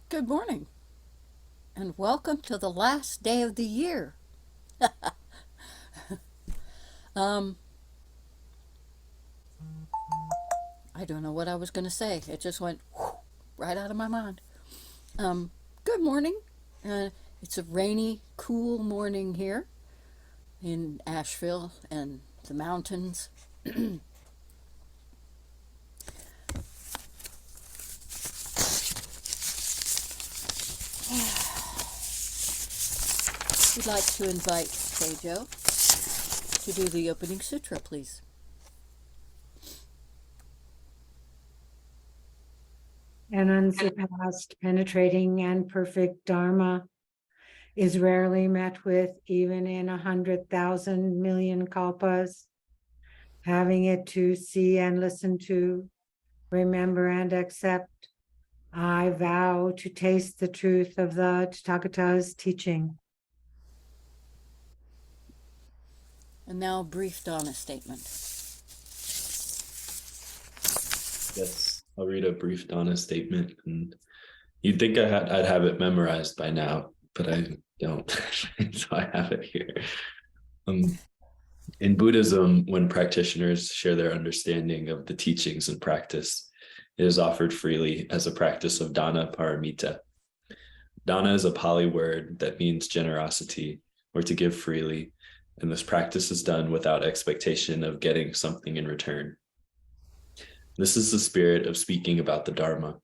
Good morning, and welcome to the last day of the year. Um, I don't know what I was going to say. It just went whew, right out of my mind. Um, Good morning. It's a rainy, cool morning here in Asheville and the mountains. We'd like to invite Teijo to do the opening sutra, please. An unsurpassed, penetrating, and perfect Dharma is rarely met with even in 100,000 million kalpas. Having it to see and listen to, remember and accept, I vow to taste the truth of the Tathagata's teaching. And now a brief Dana statement. Yes, I'll read a brief Dana statement, and you'd think I'd have it memorized by now, but I don't. So I have it here. In Buddhism, when practitioners share their understanding of the teachings and practice, it is offered freely as a practice of dana paramita. Dana is a Pali word that means generosity or to give freely, and this practice is done without expectation of getting something in return. This is the spirit of speaking about the Dharma.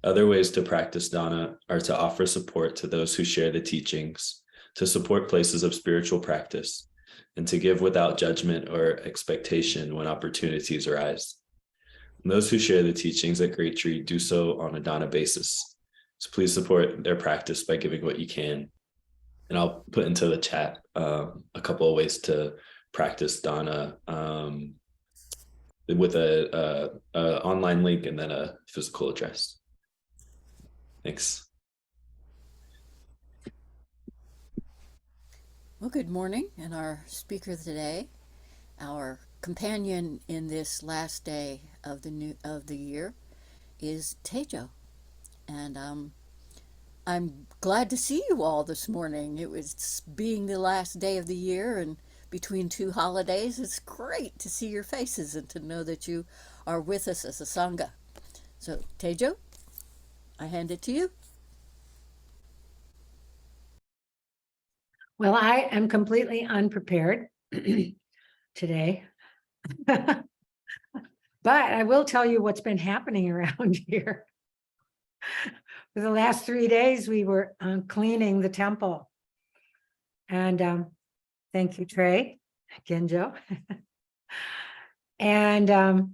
Other ways to practice dana are to offer support to those who share the teachings, to support places of spiritual practice, and to give without judgment or expectation when opportunities arise. And those who share the teachings at Great Tree do so on a dana basis. So please support their practice by giving what you can. And I'll put into the chat a couple of ways to practice dana with a online link and then a physical address. Thanks. Well, good morning, and our speaker today, our companion in this last day of the year, is Teijo, and I'm glad to see you all this morning. It was being the last day of the year and between two holidays. It's great to see your faces and to know that you are with us as a sangha. So, Teijo, I hand it to you. Well, I am completely unprepared today. But I will tell you what's been happening around here. For the last 3 days, we were cleaning the temple. And thank you, Trey, Genjo. and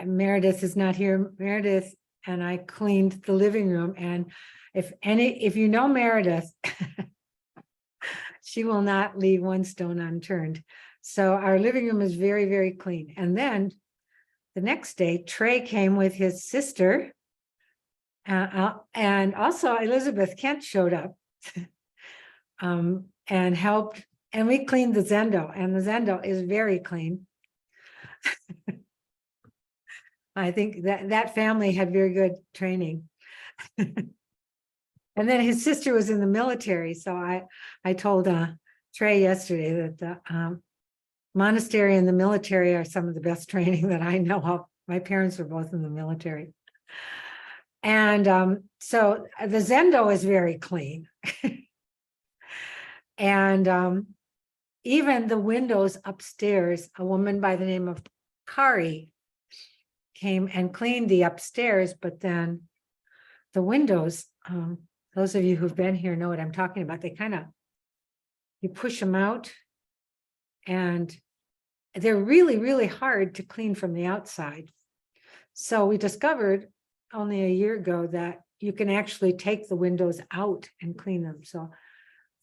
Meredith is not here. Meredith and I cleaned the living room. And if you know Meredith, she will not leave one stone unturned. So our living room is very, very clean. And then the next day, Trey came with his sister, and also Elizabeth Kent showed up and helped. And we cleaned the zendo, and the zendo is very clean. I think that family had very good training. And then his sister was in the military. So I told Trey yesterday that the monastery and the military are some of the best training that I know of. My parents were both in the military. And so the zendo is very clean. And even the windows upstairs, a woman by the name of Kari came and cleaned the upstairs, but then the windows, those of you who've been here know what I'm talking about. They you push them out, and they're really, really hard to clean from the outside. So we discovered only a year ago that you can actually take the windows out and clean them. So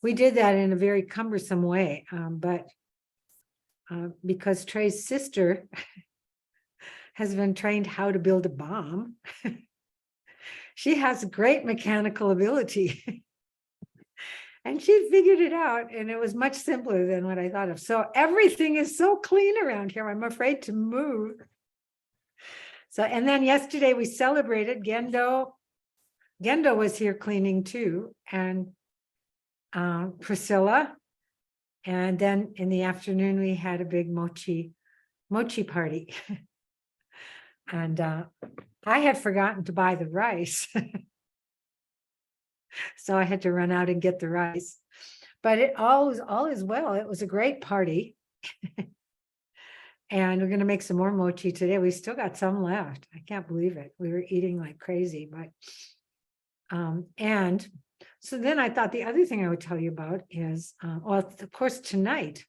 we did that in a very cumbersome way, but because Trey's sister has been trained how to build a bomb, she has great mechanical ability. And she figured it out, and it was much simpler than what I thought of. So everything is so clean around here. I'm afraid to move. So, and then yesterday we celebrated Gendo. Gendo was here cleaning too, and Priscilla. And then in the afternoon, we had a big mochi party. And I had forgotten to buy the rice. So I had to run out and get the rice. But all is well. It was a great party. And we're going to make some more mochi today. We still got some left. I can't believe it. We were eating like crazy. But and so then I thought the other thing I would tell you about is, well, of course, tonight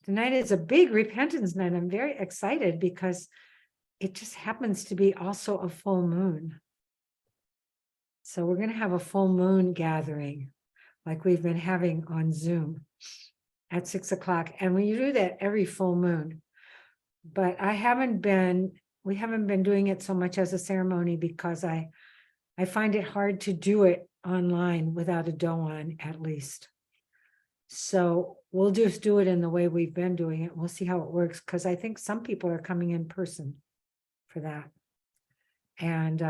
is a big repentance night. I'm very excited because it just happens to be also a full moon. So we're going to have a full moon gathering like we've been having on Zoom at 6 o'clock. And we do that every full moon. But we haven't been doing it so much as a ceremony because I find it hard to do it online without a doan at least. So we'll just do it in the way we've been doing it. We'll see how it works because I think some people are coming in person for that. And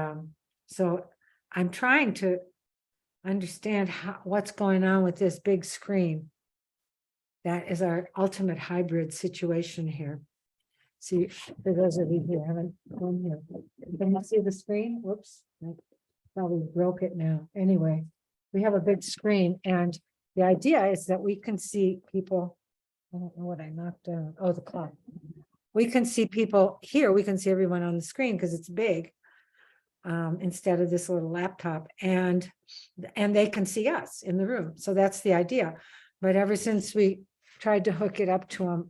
so I'm trying to understand what's going on with this big screen. That is our ultimate hybrid situation here. See, for those of you who haven't gone here, can you see the screen? Whoops, I probably broke it now. Anyway, we have a big screen, and the idea is that we can see people. I don't know what I knocked down. Oh, the clock. We can see people here. We can see everyone on the screen because it's big. Instead of this little laptop, and they can see us in the room. So that's the idea. But ever since we tried to hook it up to a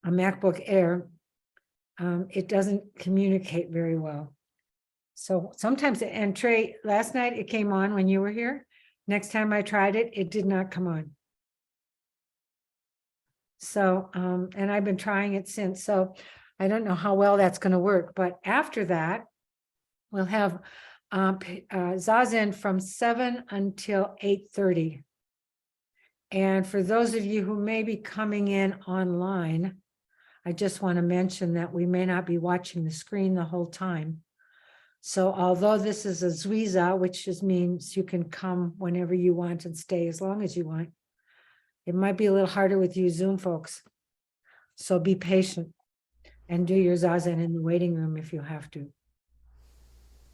MacBook Air, it doesn't communicate very well. So sometimes, and Trey, last night it came on when you were here. Next time I tried it, it did not come on. So, and I've been trying it since. So I don't know how well that's going to work, but after that, we'll have Zazen from 7 until 8:30. And for those of you who may be coming in online, I just want to mention that we may not be watching the screen the whole time. So although this is a Zwiza, which just means you can come whenever you want and stay as long as you want, it might be a little harder with you Zoom folks. So be patient. And do your zazen in the waiting room if you have to.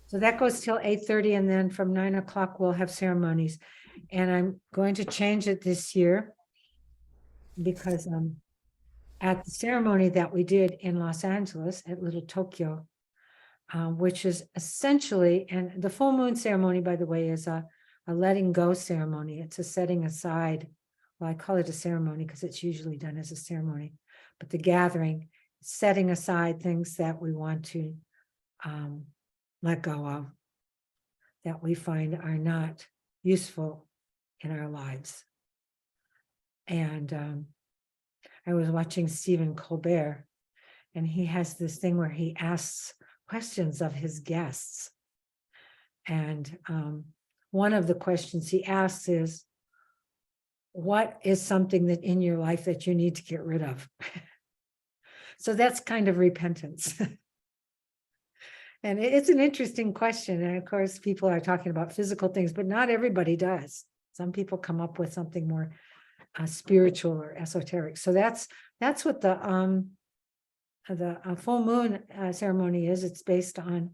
So that goes till 8:30, and then from 9 o'clock we'll have ceremonies. And I'm going to change it this year because at the ceremony that we did in Los Angeles at Little Tokyo, which is essentially, and the full moon ceremony, by the way, is a letting go ceremony. It's a setting aside. Well, I call it a ceremony because it's usually done as a ceremony, but the gathering, setting aside things that we want to let go of, that we find are not useful in our lives. And I was watching Stephen Colbert, and he has this thing where he asks questions of his guests. And one of the questions he asks is, what is something that in your life that you need to get rid of? So that's kind of repentance. And it's an interesting question. And of course, people are talking about physical things, but not everybody does. Some people come up with something more spiritual or esoteric. So that's what the full moon ceremony is. It's based on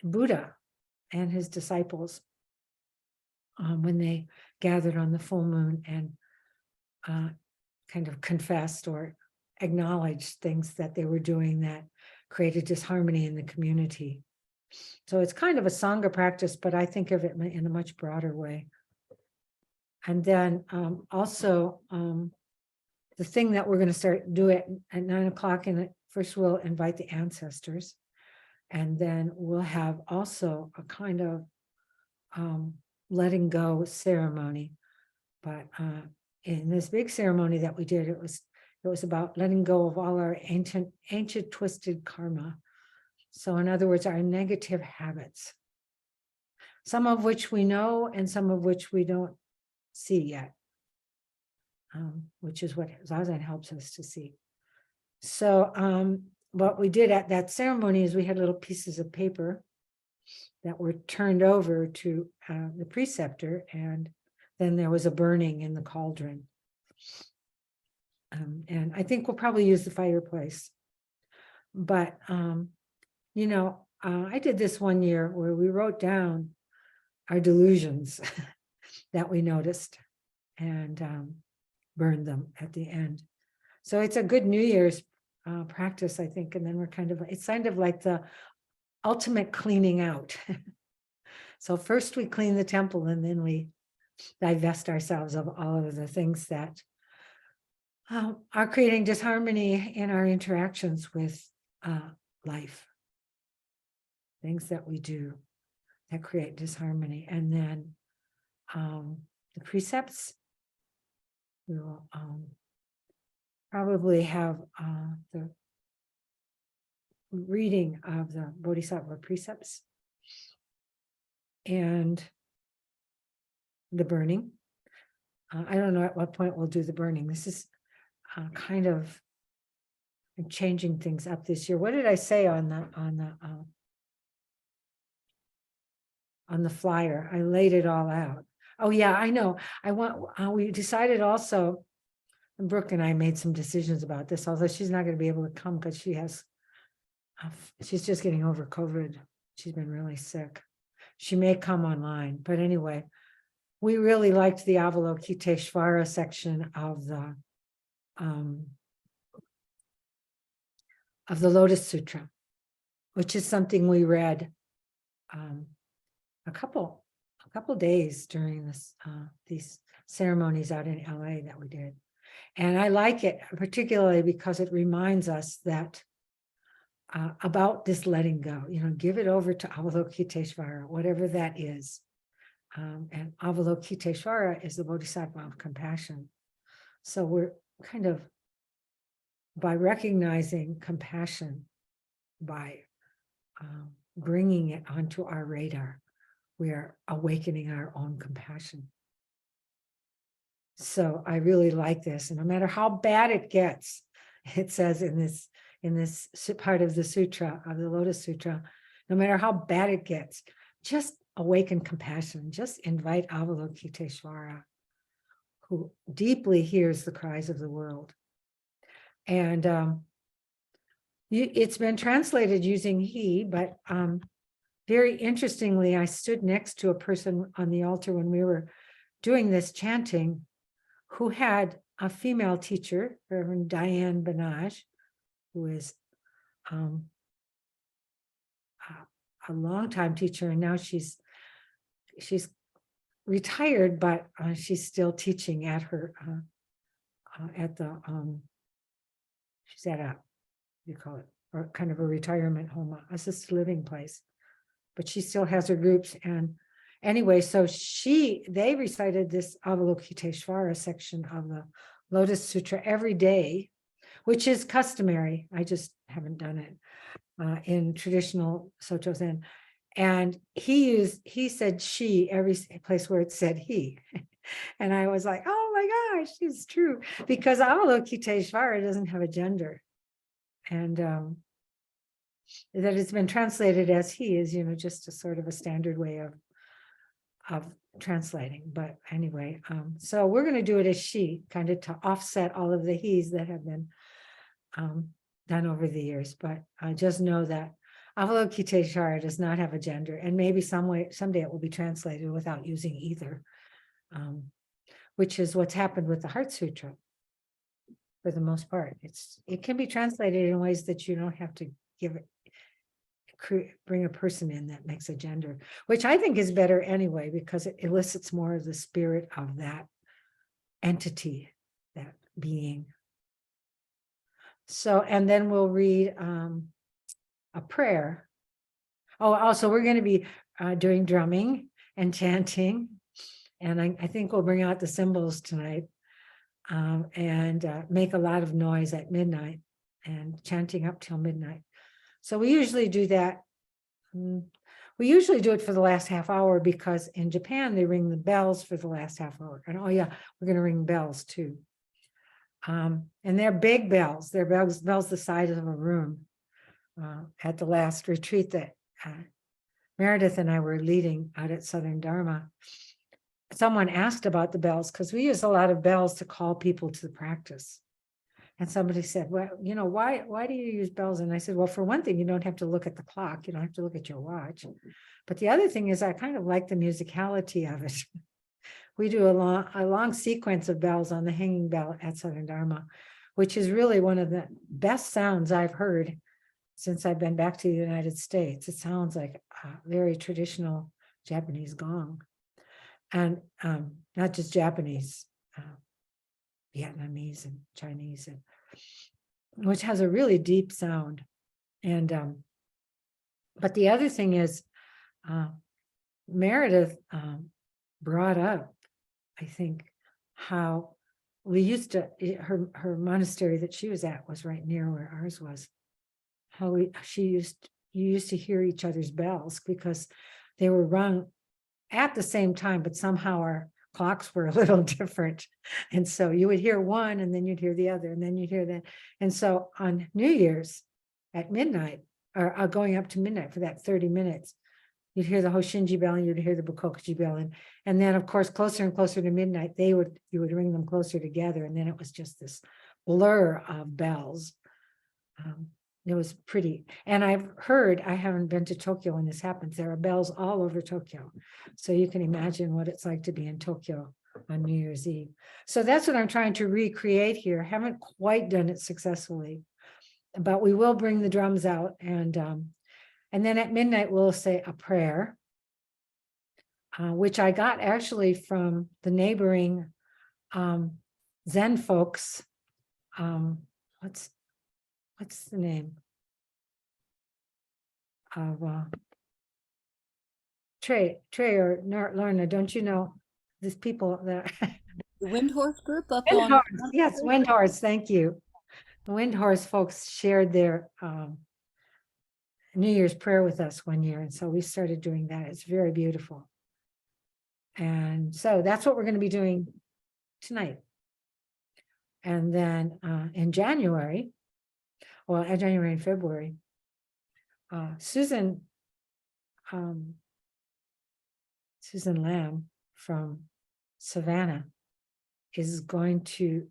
Buddha and his disciples when they gathered on the full moon and kind of confessed or acknowledged things that they were doing that created disharmony in the community. So it's kind of a Sangha practice, but I think of it in a much broader way. And then also the thing that we're going to start doing at 9 o'clock, and first we'll invite the ancestors, and then we'll have also a kind of letting go ceremony. But in this big ceremony that we did, it was about letting go of all our ancient twisted karma. So in other words, our negative habits. some of which we know and some of which we don't see yet, which is what Zazen helps us to see. So what we did at that ceremony is we had little pieces of paper that were turned over to the preceptor, and then there was a burning in the cauldron. And I think we'll probably use the fireplace. But, you know, I did this one year where we wrote down our delusions that we noticed and burned them at the end. So it's a good New Year's practice, I think. And then we're it's kind of like the ultimate cleaning out. So first we clean the temple, and then we divest ourselves of all of the things that are creating disharmony in our interactions with life. Things that we do that create disharmony. And then the precepts, we will probably have the reading of the Bodhisattva precepts and the burning. I don't know at what point we'll do the burning. This is kind of changing things up this year. What did I say on the flyer? I laid it all out. Oh yeah, I know. We decided also, and Brooke and I made some decisions about this, although she's not going to be able to come because she's just getting over COVID. She's been really sick. She may come online, but anyway, we really liked the Avalokiteshvara section of the Lotus Sutra, which is something we read a couple days during these ceremonies out in LA that we did. And I like it particularly because it reminds us that about this letting go, give it over to Avalokiteshvara, whatever that is. And Avalokiteshvara is the Bodhisattva of compassion. So we're kind of, by recognizing compassion, by bringing it onto our radar, we are awakening our own compassion. So I really like this. And no matter how bad it gets, it says in this part of the sutra, of the Lotus Sutra, no matter how bad it gets, just awaken compassion. Just invite Avalokiteshvara, who deeply hears the cries of the world. And it's been translated using he, but very interestingly, I stood next to a person on the altar when we were doing this chanting who had a female teacher, Reverend Diane Benaj, who is a longtime teacher, and now she's retired, but she's still teaching at her she's at a, you call it, or kind of a retirement home, assisted living place, but she still has her groups. And anyway, so they recited this Avalokiteshvara section of the Lotus Sutra every day, which is customary. I just haven't done it in traditional Soto Zen. And he said she every place where it said he. And I was like, oh my gosh, it's true. Because Avalokiteshvara doesn't have a gender. And that it's been translated as he is, just a sort of a standard way of translating. But anyway, so we're going to do it as she, kind of to offset all of the he's that have been done over the years. But just know that Avalokiteshvara does not have a gender, and maybe someday it will be translated without using either, which is what's happened with the Heart Sutra. For the most part, it can be translated in ways that you don't have to bring a person in that makes a gender, which I think is better anyway, because it elicits more of the spirit of that entity, that being. So, and then we'll read a prayer. Oh, also we're going to be doing drumming and chanting, and I think we'll bring out the cymbals tonight and make a lot of noise at midnight and chanting up till midnight. So we usually do that. We usually do it for the last half hour because in Japan, they ring the bells for the last half hour. And oh yeah, we're going to ring bells too. And they're big bells. They're bells the size of a room. At the last retreat that Meredith and I were leading out at Southern Dharma, someone asked about the bells because we use a lot of bells to call people to the practice. And somebody said, well, why do you use bells? And I said, well, for one thing, you don't have to look at the clock. You don't have to look at your watch. But the other thing is I kind of like the musicality of it. We do a long sequence of bells on the hanging bell at Southern Dharma, which is really one of the best sounds I've heard since I've been back to the United States. It sounds like a very traditional Japanese gong. And not just Japanese, Vietnamese and Chinese, which has a really deep sound. And but the other thing is, Meredith brought up, I think, how we used to, her monastery that she was at was right near where ours was. How you used to hear each other's bells because they were rung at the same time, but somehow our clocks were a little different. And so you would hear one and then you'd hear the other and then you'd hear that. And so on New Year's at midnight, or going up to midnight for that 30 minutes, you'd hear the Hoshinji bell and you'd hear the Bukokuji bell. And then of course, closer and closer to midnight, you would ring them closer together. And then it was just this blur of bells. It was pretty. And I haven't been to Tokyo when this happens. There are bells all over Tokyo. So you can imagine what it's like to be in Tokyo on New Year's Eve. So that's what I'm trying to recreate here. Haven't quite done it successfully, but we will bring the drums out. And then at midnight, we'll say a prayer, which I got actually from the neighboring Zen folks. What's the name of Trey or Lorna? Don't you know these people that The Windhorse group up Windhorse, on. yes, Windhorse, thank you. The Windhorse folks shared their New Year's prayer with us one year, and so we started doing that. It's very beautiful. And so that's what we're going to be doing tonight. And then in January and February, Susan Lamb from Savannah is going to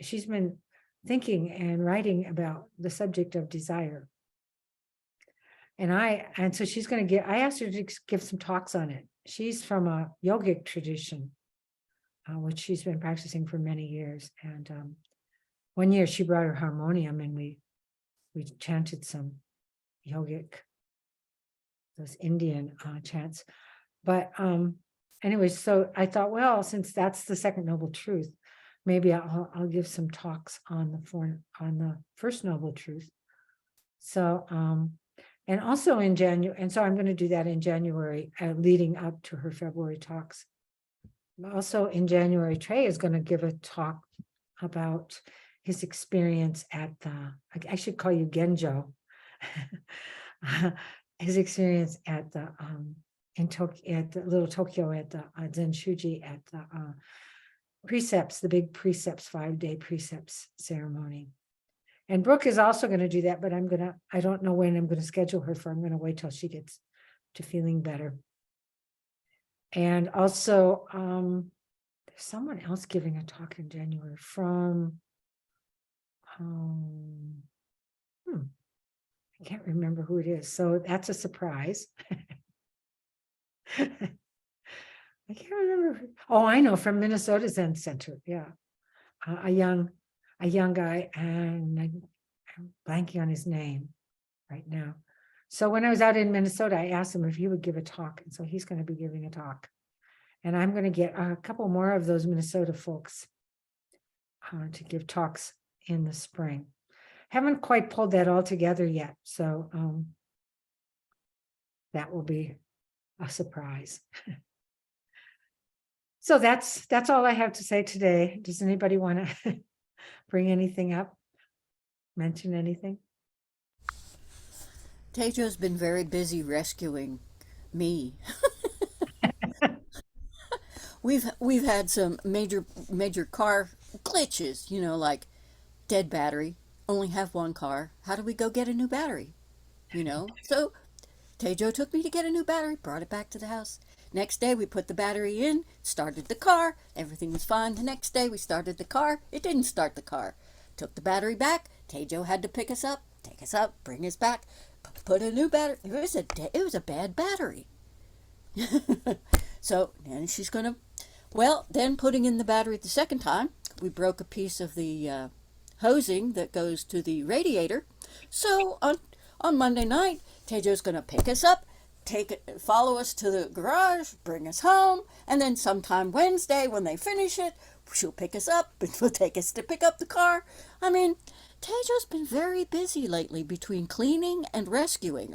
she's been thinking and writing about the subject of desire. And so she's going to I asked her to give some talks on it. She's from a yogic tradition, which she's been practicing for many years. And one year she brought her harmonium and we chanted some yogic, those Indian chants. But anyway, so I thought, well, since that's the second noble truth, maybe I'll give some talks on the first noble truth. So and also in January, and so I'm going to do that in January, leading up to her February talks. Also in January, Trey is going to give a talk about his experience at I should call you Genjo, his experience at the in Tokyo, at the little Tokyo, at the Zen Shuji, at the precepts, the big precepts, 5-day precepts ceremony. And Brooke is also going to do that, but I don't know when I'm going to schedule her for. I'm going to wait till she gets to feeling better. And also, there's someone else giving a talk in January from, I can't remember who it is. So that's a surprise. I can't remember. Oh, I know, from Minnesota Zen Center. Yeah. A young guy, and I'm blanking on his name right now. So when I was out in Minnesota, I asked him if he would give a talk. And so he's going to be giving a talk. And I'm going to get a couple more of those Minnesota folks to give talks in the spring. Haven't quite pulled that all together yet. So that will be a surprise. So that's all I have to say today. Does anybody want to bring anything up? Mention anything? Teijo's been very busy rescuing Me. We've had some major car glitches, you know, like dead battery, only have one car. How do we go get a new battery? You know? So Teijo took me to get a new battery, brought it back to the house. Next day we put the battery in, started the car, everything was fine. The next day we started the car, it didn't start the car. Took the battery back, Teijo had to pick us up, take us up, bring us back, put a new battery. It was a bad battery. So then she's gonna, well, then putting in the battery the second time, we broke a piece of the hosing that goes to the radiator. So on Monday night, Tejo's gonna pick us up, follow us to the garage, bring us home, and then sometime Wednesday when they finish it, she'll pick us up and will take us to pick up the car. I mean, Tejo's been very busy lately between cleaning and rescuing.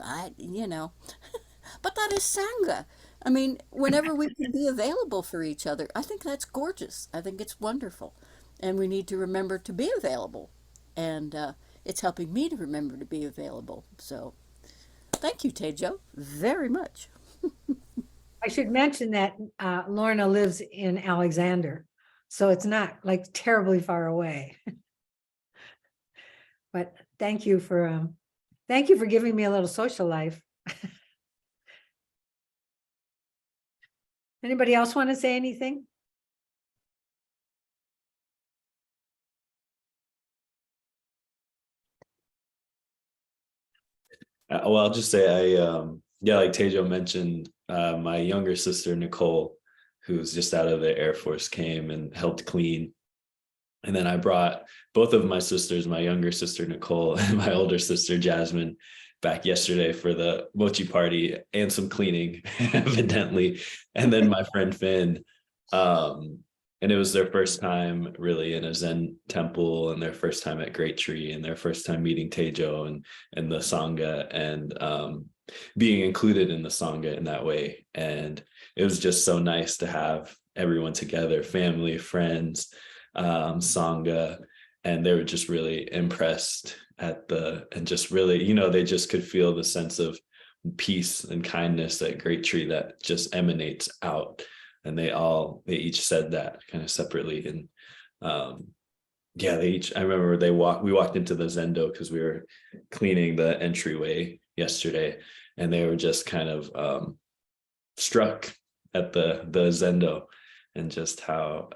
But that is Sangha. I mean, whenever we can be available for each other, I think that's gorgeous. I think it's wonderful. And we need to remember to be available. And it's helping me to remember to be available. So thank you, Teijo, very much. I should mention that Lorna lives in Alexander, so it's not like terribly far away. But thank you for giving me a little social life. Anybody else want to say anything? Well, I'll just say yeah, like Teijo mentioned, my younger sister Nicole, who's just out of the Air Force, came and helped clean. And then I brought both of my sisters, my younger sister Nicole and my older sister Jasmine, back yesterday for the mochi party and some cleaning, evidently. And then my friend Finn. And it was their first time really in a Zen temple, and their first time at Great Tree, and their first time meeting Teijo and the Sangha, and being included in the Sangha in that way. And it was just so nice to have everyone together, family, friends, Sangha, and they were just really impressed and just really, they just could feel the sense of peace and kindness at Great Tree that just emanates out. And they each said that kind of separately. And yeah, I remember we walked into the Zendo because we were cleaning the entryway yesterday, and they were just kind of struck at the Zendo and just how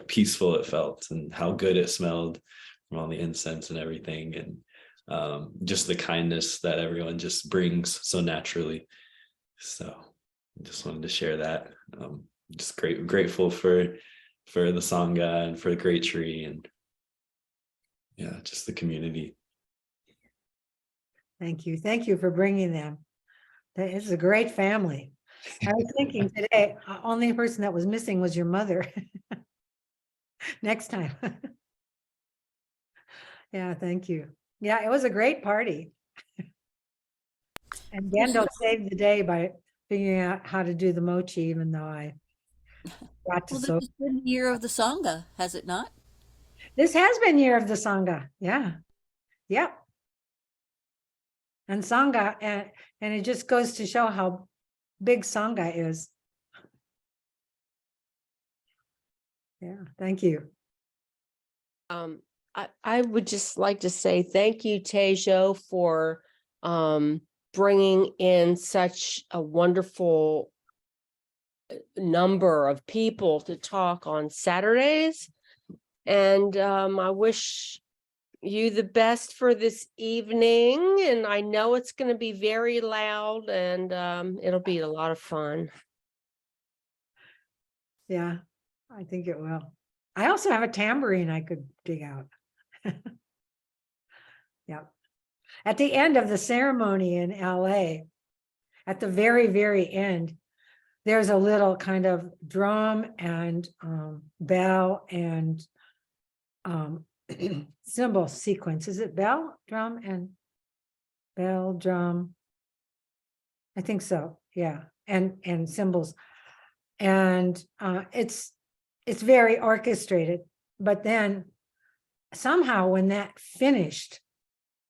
peaceful it felt, and how good it smelled from all the incense and everything, and just the kindness that everyone just brings so naturally. So I just wanted to share that. Just grateful for the Sangha and for the Great Tree, and yeah, just the community. Thank you for bringing them. That is a great family. I was thinking today, only person that was missing was your mother. Next time. Yeah, thank you. Yeah, it was a great party. And Gendo saved the day by figuring out how to do the mochi, even though I got to Well, this so. has been the year of the Sangha, has it not? This has been year of the Sangha. Yeah. Yep. And Sangha, and it just goes to show how big Sangha is. Yeah, thank you. I would just like to say thank you, Teijo, for bringing in such a wonderful number of people to talk on Saturdays. And I wish you the best for this evening. And I know it's going to be very loud, and it'll be a lot of fun. Yeah, I think it will. I also have a tambourine I could dig out. Yeah. At the end of the ceremony in LA, at the very, very end, there's a little kind of drum and bell and cymbal sequence. Is it bell, drum, and bell, drum? I think so. Yeah. And cymbals. And it's very orchestrated. But then somehow when that finished,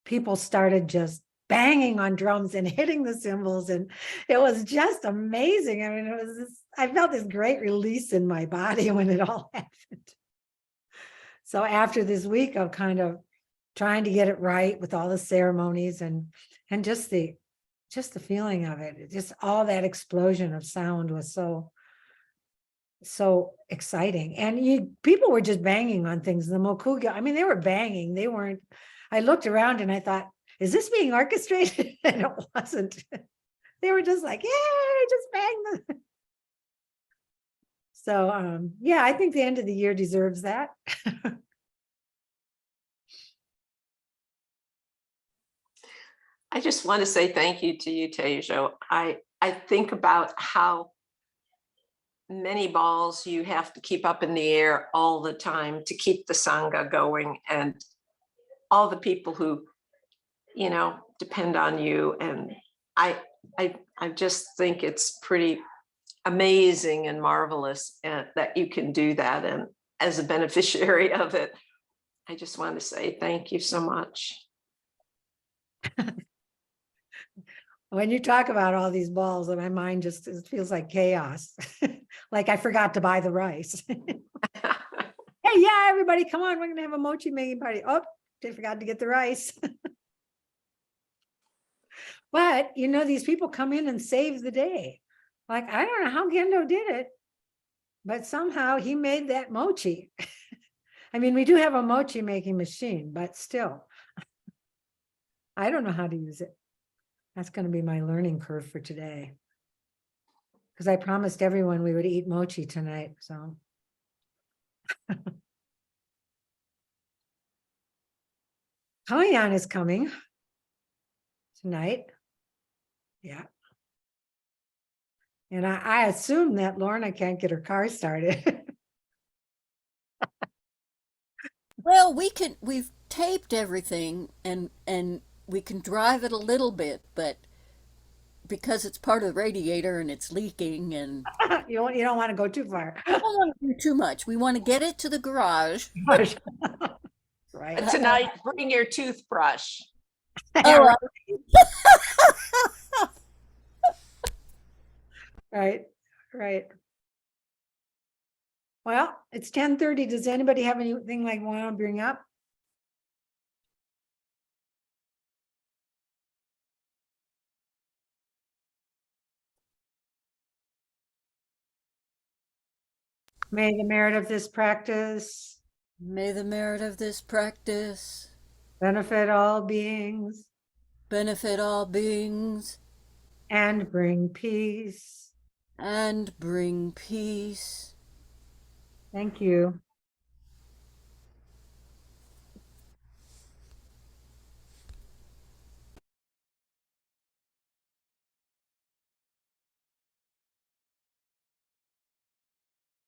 people started just banging on drums and hitting the cymbals. And it was just amazing. I mean, it was this, I felt this great release in my body when it all happened. So after this week of kind of trying to get it right with all the ceremonies and just the feeling of it, just all that explosion of sound was so exciting. And people were just banging on things. The mokuga, I mean, they were banging. They weren't, I looked around and I thought, is this being orchestrated? And it wasn't. They were just like, yeah, just bang the. So yeah, I think the end of the year deserves that. I just want to say thank you to you, Teijo. I think about how many balls you have to keep up in the air all the time to keep the Sangha going, and all the people who, you know, depend on you. And I just think it's pretty amazing and marvelous that you can do that. And as a beneficiary of it, I just want to say thank you so much. When you talk about all these balls, my mind just, it feels like chaos. Like I forgot to buy the rice. Hey, yeah, everybody, come on, we're gonna have a mochi making party. Oh, they forgot to get the rice. But you know, these people come in and save the day. Like, I don't know how Gendo did it, but somehow he made that mochi. I mean, we do have a mochi making machine, but still, I don't know how to use it. That's going to be my learning curve for today. Because I promised everyone we would eat mochi tonight, so. Kalyan is coming tonight. Yeah. And I assume that Lorna can't get her car started. Well, we've taped everything and we can drive it a little bit, but because it's part of the radiator and it's leaking and You don't want to go too far. we don't want to do too much. We want to get it to the garage. Right. But tonight, bring your toothbrush. Oh, Right, right. Well, it's 10:30. Does anybody have anything like want to bring up? May the merit of this practice may the merit of this practice benefit all beings benefit all beings and bring peace. and bring peace. Thank you.